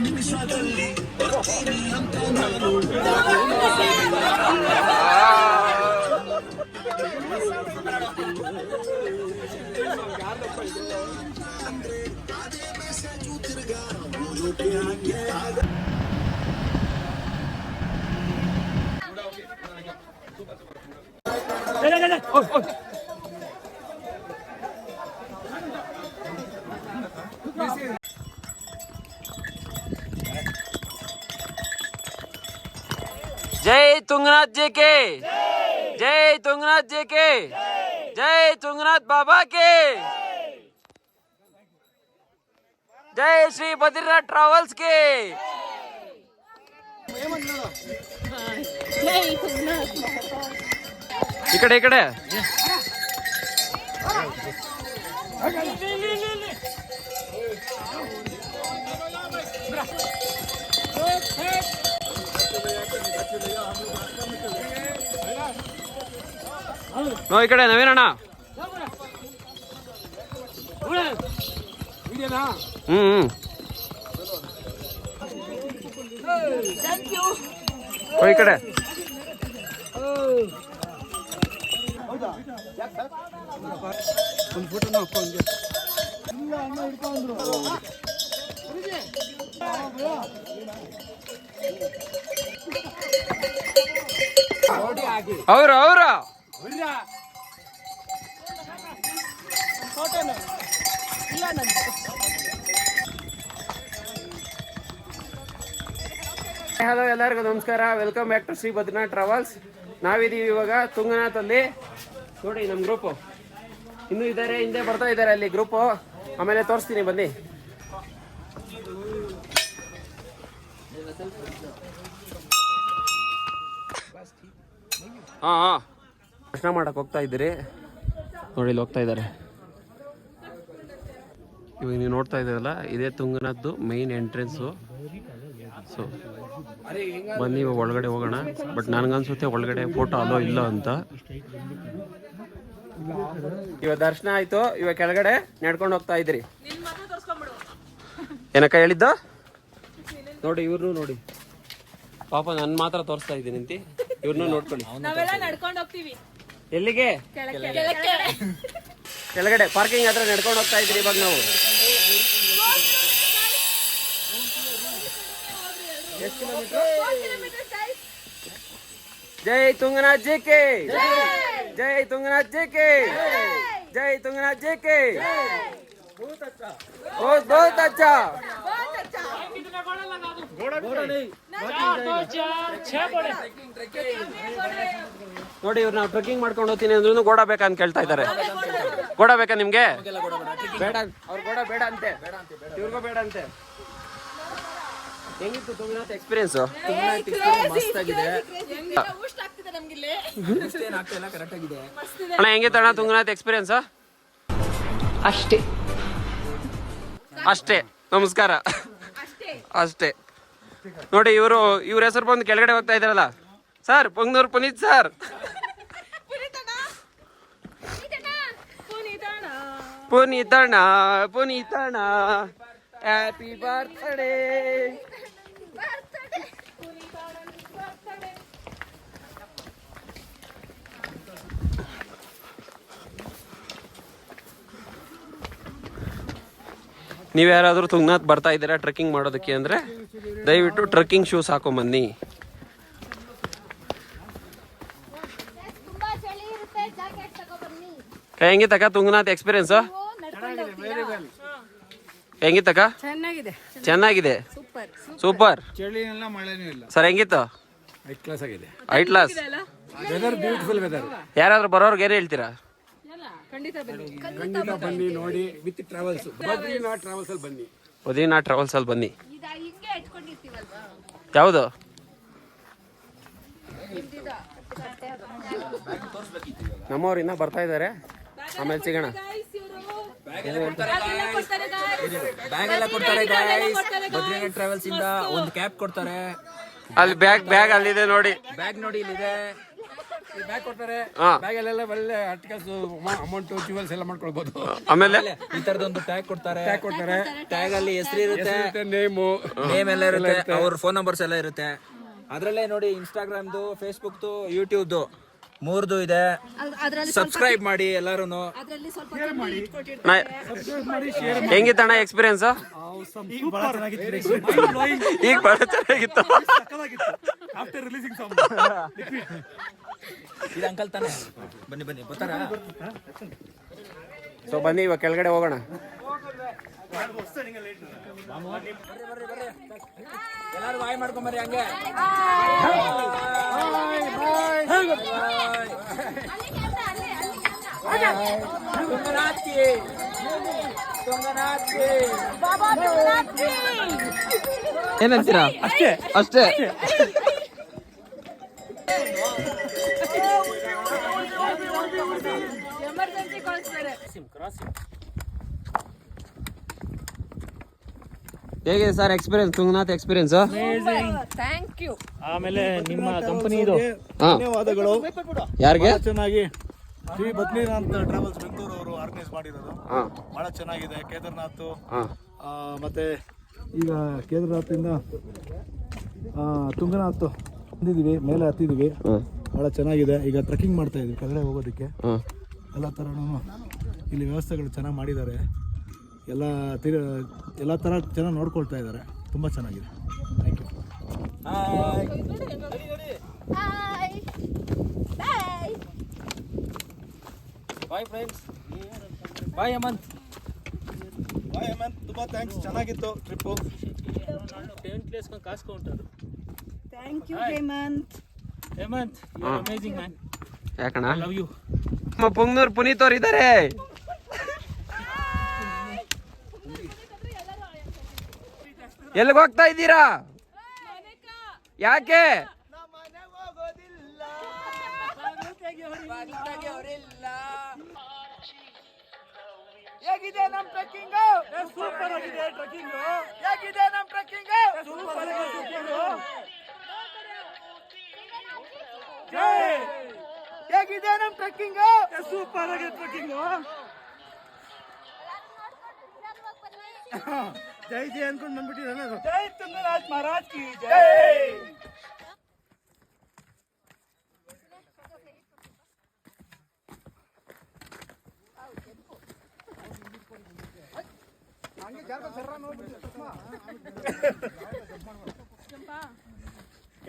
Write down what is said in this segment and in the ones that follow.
ನಿಮಿಷದಲ್ಲಿ ಬರ್ತೀನಿ ಅಂತ ನಾನು जय तुंगनाथ जी के जय तुंगनाथ जी के जय तुंगनाथ बाबा के जय श्री बद्रीनाथ ट्रैवल्स के इकड़े इकड़े नो इकड़े नवीन अण्ण ಈ ಕಡೆ ಒಂದು ಫೋಟೋನ ಅವರು ಅವರು ಹಲೋ ಎಲ್ಲರಿಗೂ ನಮಸ್ಕಾರ. Welcome back to Shri Badrinath travels. ನಾವಿದ್ದೀವಿ ಇವಾಗ ತುಂಗನಾಥಲ್ಲಿ. ನೋಡಿ ನಮ್ಮ ಗ್ರೂಪು ಇನ್ನೂ ಇದ್ದಾರೆ, ಹಿಂದೆ ಬರ್ತಾ ಇದ್ದಾರೆ ಅಲ್ಲಿ ಗ್ರೂಪು. ಆಮೇಲೆ ತೋರಿಸ್ತೀನಿ ಬನ್ನಿ. ಹಾಂ ದರ್ಶನ ಮಾಡಕ್ಕೆ ಹೋಗ್ತಾ ಇದ್ದೀರಿ. ನೋಡಿ ಇಲ್ಲಿ ಹೋಗ್ತಾ ಇದ್ದಾರೆ. ಇವಾಗ ನೀವು ನೋಡ್ತಾ ಇದ್ದೀರಲ್ಲ, ಇದೇ ತುಂಗನಾಥದ್ದು ಮೇನ್ ಎಂಟ್ರೆನ್ಸು. ಸೊ ಬನ್ನಿ ಇವಾಗ ಒಳಗಡೆ ಹೋಗೋಣ. ಬಟ್ ನನಗನ್ಸುತ್ತೆ ಒಳಗಡೆ ಫೋಟೋ ಅಲೋ ಇಲ್ಲ ಅಂತ. ಇವಾಗ ದರ್ಶನ ಆಯ್ತು, ಇವಾಗ ಕೆಳಗಡೆ ನಡ್ಕೊಂಡು ಹೋಗ್ತಾ ಇದ್ರಿ. ಏನಕ್ಕ ಹೇಳಿದ್ದ? ನೋಡಿ ಇವ್ರನ್ನೂ ನೋಡಿ, ಪಾಪ ನನ್ನ ಮಾತ್ರ ತೋರಿಸ್ತಾ ಇದ್ದೀನಿ ಅಂತಿ. ಇವ್ರನ್ನೂ ನೋಡ್ಕೊಳ್ಳಿ. ಎಲ್ಲಿಗೆ? ಕೆಳಗಡೆ ಪಾರ್ಕಿಂಗ್ ಹತ್ರ ನಡ್ಕೊಂಡು ಹೋಗ್ತಾ ಇದ್ರಿ ಇವಾಗ ನಾವು. जय तुंगनाथ जी के जय तुंगनाथ जी के जय तुंगनाथ जी के बहुत अच्छा बहुत अच्छा ನೋಡಿ ಇವ್ರು ನಾವು ಟ್ರೆಕ್ಕಿಂಗ್ ಮಾಡ್ಕೊಂಡು ಹೋಗ್ತೀನಿ ಅಂದ್ರೂ ಗೋಡ ಬೇಕಾ ಅಂತ ಕೇಳ್ತಾ ಇದ್ದಾರೆ. ಗೋಡ ಬೇಕಾ ನಿಮ್ಗೆ? ಬೇಡ, ಅವ್ರು ಗೋಡ ಬೇಡ ಅಂತೆ, ಇವ್ರಿಗೂ ಬೇಡ ಅಂತೆ. ಹೆಂಗಿತ್ತು ತುಂಗನಾಥ್ ಎಕ್ಸ್ಪೀರಿಯನ್ಸ್? ಮಸ್ತ್ ಆಗಿದೆ ಅಣ್ಣ, ಹೆಂಗಿತ್ತು ಅಣ್ಣ ತುಂಗನಾಥ್ ಎಕ್ಸ್ಪೀರಿಯನ್ಸ್? ಅಷ್ಟೇ ಅಷ್ಟೇ, ನಮಸ್ಕಾರ ಅಷ್ಟೇ. ನೋಡಿ ಇವ್ರ ಹೆಸರು ಬಂದು ಕೆಳಗಡೆ ಹೋಗ್ತಾ ಇದಾರಲ್ಲ ಸರ್, ಪೊಂಗನೂರು ಪುನೀತ್ ಸರ್. ಪುನೀತಣ್ಣ ಪುನೀತಣ್ಣ ಹ್ಯಾಪಿ ಬರ್ತ್ಡೇ. ನೀವು ಯಾರಾದರೂ ತುಂಗನಾಥ್ ಬರ್ತಾ ಇದ್ದೀರಾ ಟ್ರೆಕ್ಕಿಂಗ್ ಮಾಡೋದಕ್ಕೆ ಅಂದರೆ ದಯವಿಟ್ಟು ಟ್ರೆಕ್ಕಿಂಗ್ ಶೂಸ್ ಹಾಕೊಂಬನ್ನಿ. ಹೆಂಗಿತ್ತಕ್ಕ ತುಂಗನಾಥ್ ಎಕ್ಸ್ಪೀರಿಯನ್ಸ್? ಹೆಂಗಿತ್ತಕ್ಕ? ಚೆನ್ನಾಗಿದೆ, ಸೂಪರ್. ಸರ್ ಹೆಂಗಿತ್ತು? High class. ಯಾರಾದ್ರೂ ಬರೋರ್ಗೆ ಏನು ಹೇಳ್ತೀರಾ? ಖಂಡಿತ ಬನ್ನಿ, ನೋಡಿ ವಿತ್ ಟ್ರಾವೆಲ್ಸ್, ಬದ್ರಿನಾಥ್ ಟ್ರಾವೆಲ್ಸ್ ಅಲ್ಲಿ ಬನ್ನಿ. ಬದ್ರಿನಾಥ್ ಟ್ರಾವೆಲ್ಸ್ ಅಲ್ಲಿ ಬನ್ನಿ. ಯಾವುದು? ನಮ್ಮವ್ರು ಬರ್ತಾ ಇದ್ದಾರೆ, ಆಮೇಲೆ ಸಿಗೋಣ. ಬ್ಯಾಗ್ ಎಲ್ಲ ಕೊಡ್ತಾರೆ ಗೈಸ್. ಬದ್ರಿನಾಥ್ ಟ್ರಾವೆಲ್ಸ್ ಇಂದ ಒಂದು ಕ್ಯಾಪ್ ಕೊಡ್ತಾರೆ. ಅಲ್ಲಿ ಬ್ಯಾಗ್ ಅಲ್ಲಿದೆ ನೋಡಿ. ಬ್ಯಾಗ್ ನೋಡಿ ಇಲ್ಲಿದೆ. ಈ ಬ್ಯಾಗ್ ಕೊಡ್ತಾರೆ. ಹಾ. ಬ್ಯಾಗ್ ಅಲ್ಲೆಲ್ಲ ಒಳ್ಳೆ ಆರ್ಟಿಕಲ್ಸ್, ಅಮೌಂಟ್, ಜುವೆಲ್ಸ್ ಎಲ್ಲ ಮಾಡ್ಕೊಳ್ಬಹುದು. ಆಮೇಲೆ ಈ ತರದೊಂದು ಟ್ಯಾಗ್ ಕೊಡ್ತಾರೆ. ಟ್ಯಾಗ್ ಅಲ್ಲಿ ಹೆಸರು ಇರುತ್ತೆ, ನೇಮ್ ಎಲ್ಲ ಇರುತ್ತೆ, ಅವ್ರ ಫೋನ್ ನಂಬರ್ಸ್ ಎಲ್ಲ ಇರುತ್ತೆ. ಅದ್ರಲ್ಲೇ ನೋಡಿ ಇನ್ಸ್ಟಾಗ್ರಾಮ್ದು, ಫೇಸ್ಬುಕ್ದು, ಯೂಟ್ಯೂಬ್ದು 3 ಇದೆ. ಸಬ್ಸ್ಕ್ರೈಬ್ ಮಾಡಿ ಎಲ್ಲಾರು. ಹೆಂಗಿತ್ತಣ್ಣ ಎಕ್ಸ್ಪೀರಿಯನ್ಸ್? ಈಗ ಬಹಳ ಚೆನ್ನಾಗಿತ್ತು. ಇದು ಅಂಕಲ್ ತಾನೆ. ಬನ್ನಿ ಬರ್ತಾರಾ? ಸೊ ಬನ್ನಿ ಇವಾಗ ಕೆಳಗಡೆ ಹೋಗೋಣ. ಎಲ್ಲಾರು ಬಾಯ್ ಮಾಡ್ಕೊಂಬರ್ರಿ ಹಂಗೆ. ಏನಂತೀರಾ? ಅಷ್ಟೇ. ಹೇಗಿದೆ sir experience? Tunganath experience thank you. ಆಮೇಲೆ ನಿಮ್ಮ ಕಂಪನಿದು ಧನ್ಯವಾದಗಳು. ಯಾರಿಗೆ? ಚೆನ್ನಾಗಿ ಶ್ರೀ ಬದ್ರಿನಾಥ್ ಟ್ರಾವೆಲ್ಸ್ ಬೆಂಗಳೂರು ಅವರು ಆರ್ಗನೈಸ್ ಮಾಡಿರೋದು ಬಹಳ ಚೆನ್ನಾಗಿದೆ. ಕೇದಾರ್ನಾಥ್ ಮತ್ತೆ ಈಗ ಕೇದಾರ್ನಾಥಿಂದ ತುಂಗನಾಥ್ ಬಂದಿದ್ದೀವಿ, ಮೇಲೆ ಹತ್ತಿದ್ದೀವಿ. ಬಹಳ ಚೆನ್ನಾಗಿದೆ. ಈಗ ಟ್ರೆಕ್ಕಿಂಗ್ ಮಾಡ್ತಾ ಇದ್ವಿ ಕೆಳಗಡೆ ಹೋಗೋದಕ್ಕೆ. ಎಲ್ಲ ಥರನೂ ಇಲ್ಲಿ ವ್ಯವಸ್ಥೆಗಳು ಚೆನ್ನಾಗಿ ಮಾಡಿದ್ದಾರೆ. ಎಲ್ಲ ಥರ ಚೆನ್ನಾಗಿ ನೋಡ್ಕೊಳ್ತಾ ಇದ್ದಾರೆ. ತುಂಬ ಚೆನ್ನಾಗಿದೆ. Thank you. Bye friends. Bye Hemanth. ತುಂಬ ಥ್ಯಾಂಕ್ಸ್. ಚೆನ್ನಾಗಿತ್ತು trip. Thank you Hemanth. Amazing man. ಯಾಕಣ್ಣ? ನಮ್ಮ ಪುಂಗ್ನೂರ್ ಪುನೀತ್ ಅವ್ರು ಇದ್ದಾರೆ. ಎಲ್ಲಿಗೆ ಹೋಗ್ತಾ ಇದ್ದೀರಾ? ಯಾಕೆ? ಹೇಗಿದೆ ನಮ್ ಟ್ರೆಕ್ಕಿಂಗ್? ಸೂಪರ್ ಆಗಿದೆ ಟ್ರೆಕ್ಕಿಂಗ್. ಹೇಗಿದೆ ನಮ್ ಟ್ರೆಕ್ಕಿಂಗ್? ಸೂಪರ್ ಆಗಿದೆ. ಹೇಗಿದೆ ನಮ್ ಟ್ರೆಕ್ಕಿಂಗ್? ಸೂಪರ್ ಆಗಿದೆ ಟ್ರೆಕ್ಕಿಂಗ್. ಜೈ ಜೈ ಅನ್ಕೊಂಡು ಬಂದ್ಬಿಟ್ಟಿದ್ದಾನೆ. ಜೈ ತುಂಗರಾಜ್ ಮಹಾರಾಜ್ ಕಿ ಜೈ.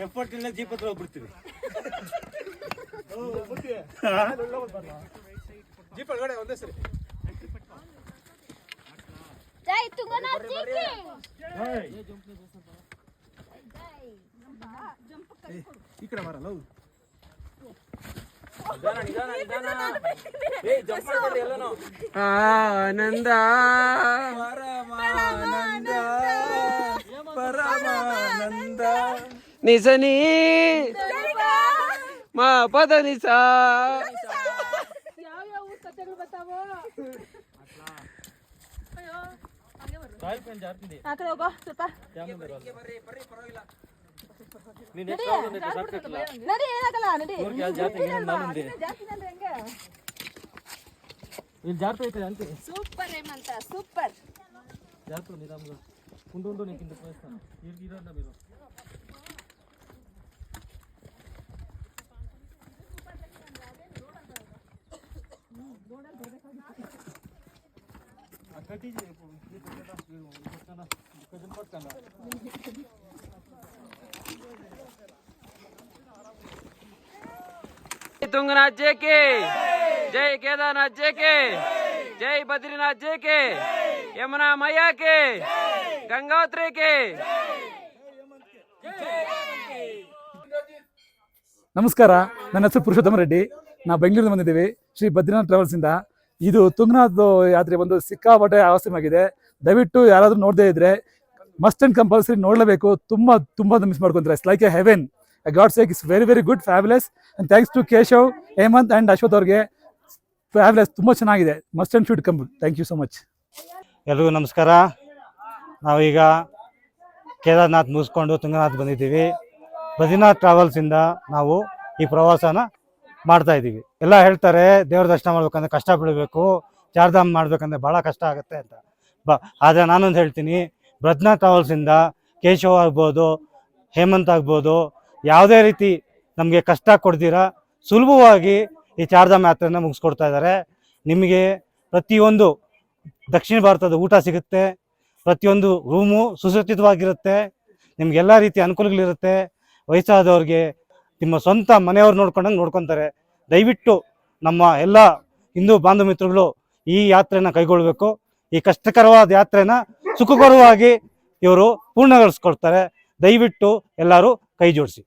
ಎಫರ್ಟ್ ಇಲ್ಲ, ಜೀಪ್ ಹತ್ರ ಹೋಗ್ಬಿಡ್ತೀವಿ. ಜೀಪ್ ಒಳಗಡೆ ಒಂದೇ ಸರಿ. ಜೈ ತುಂಗನಾಥ್ ಜಿ ಕಿ. ಈ ಕಡೆ ಬರಲ್ಲ. ಆನಂದ ಪರಮಾನಂದ ನಿಸನಿ ಮಾ ಪದ ನಿಸ. ಯಾವ ಕಥೆಗಳು ಬರ್ತಾವೋ? ಆ ಕಡೆ ಹೋಗೋ ಸ್ವಲ್ಪ. ನಡಿ, ಏನಾಗಲ್ಲ ನಡಿ. Super Hemanth, super. ತುಂಗನಾಥ್ ಜೆ ಕೆ ಜೈ, ಕೇದಾರನಾಥ್ ಜೆ ಕೆ ಜೈ, ಬದ್ರಿನಾಥ್ ಜೆ ಕೆ, ಯಮುನಾ ಮೈಯಾ ಕೆ, ಗಂಗೋತ್ರಿ ಕೆ. ನಮಸ್ಕಾರ, ನನ್ನ ಹೆಸರು ಪುರುಷೋತ್ತಮ ರೆಡ್ಡಿ. ನಾವು ಬೆಂಗಳೂರಿಂದ ಬಂದಿದ್ದೀವಿ ಶ್ರೀ ಬದ್ರಿನಾಥ್ ಟ್ರಾವೆಲ್ಸಿಂದ. ಇದು ತುಂಗನಾಥ್ ಯಾತ್ರೆ ಒಂದು ಸಿಕ್ಕಾಪಟ್ಟೆ ಅವಶ್ಯವಾಗಿದೆ. ದಯವಿಟ್ಟು ಯಾರಾದರೂ ನೋಡದೇ ಇದ್ರೆ ಮಸ್ಟ್ ಅಂಡ್ ಕಂಪಲ್ಸರಿ ನೋಡಲೇಬೇಕು. ತುಂಬ ಮಿಸ್ ಮಾಡ್ಕೊಂತಾರೆ. It's like a heaven. God sake is very very good, fabulous. And thanks to Keshav, Hemant and Ashwath ಅವ್ರಿಗೆ. ಫ್ಯಾಬ್ಯುಲಸ್, ತುಂಬ ಚೆನ್ನಾಗಿದೆ. Must and should come. Thank you so much. ಎಲ್ರಿಗೂ ನಮಸ್ಕಾರ. ನಾವೀಗ ಕೇದಾರ್ನಾಥ್ ಮುಗಿಸ್ಕೊಂಡು ತುಂಗನಾಥ್ ಬಂದಿದ್ದೀವಿ. ಬದ್ರಿನಾಥ್ ಟ್ರಾವೆಲ್ಸಿಂದ ನಾವು ಈ ಪ್ರವಾಸನ ಮಾಡ್ತಾ ಇದ್ದೀವಿ. ಎಲ್ಲ ಹೇಳ್ತಾರೆ ದೇವ್ರ ದರ್ಶನ ಮಾಡ್ಬೇಕಂದ್ರೆ ಕಷ್ಟ ಬೀಳಬೇಕು, ಚಾರ್ಧಾಮ್ ಮಾಡ್ಬೇಕಂದ್ರೆ ಭಾಳ ಕಷ್ಟ ಆಗುತ್ತೆ ಅಂತ. ಆದರೆ ನಾನೊಂದು ಹೇಳ್ತೀನಿ, ಬದ್ರಿನಾಥ್ ಟ್ರಾವೆಲ್ಸಿಂದ ಕೇಶವ ಆಗ್ಬೋದು, ಹೇಮಂತ್ ಆಗ್ಬೋದು, ಯಾವುದೇ ರೀತಿ ನಮಗೆ ಕಷ್ಟ ಕೊಡ್ತೀರಾ ಸುಲಭವಾಗಿ ಈ ಚಾರ್ಧಾಮ್ ಯಾತ್ರೆನ ಮುಗಿಸ್ಕೊಡ್ತಾ ಇದ್ದಾರೆ. ನಿಮಗೆ ಪ್ರತಿಯೊಂದು ದಕ್ಷಿಣ ಭಾರತದ ಊಟ ಸಿಗುತ್ತೆ, ಪ್ರತಿಯೊಂದು ರೂಮು ಸುಸಜ್ಜಿತವಾಗಿರುತ್ತೆ, ನಿಮಗೆಲ್ಲ ರೀತಿಯ ಅನುಕೂಲಗಳಿರುತ್ತೆ. ವಯಸ್ಸಾದವ್ರಿಗೆ ನಿಮ್ಮ ಸ್ವಂತ ಮನೆಯವ್ರು ನೋಡ್ಕೊಂಡಂಗೆ ನೋಡ್ಕೊತಾರೆ. ದಯವಿಟ್ಟು ನಮ್ಮ ಎಲ್ಲ ಹಿಂದೂ ಬಾಂಧವ ಮಿತ್ರಗಳು ಈ ಯಾತ್ರೆನ ಕೈಗೊಳ್ಳಬೇಕು. ಈ ಕಷ್ಟಕರವಾದ ಯಾತ್ರೆನ ಸುಖಕರವಾಗಿ ಇವರು ಪೂರ್ಣಗೊಳಿಸ್ಕೊಡ್ತಾರೆ. ದಯವಿಟ್ಟು ಎಲ್ಲರೂ ಕೈ ಜೋಡಿಸಿ.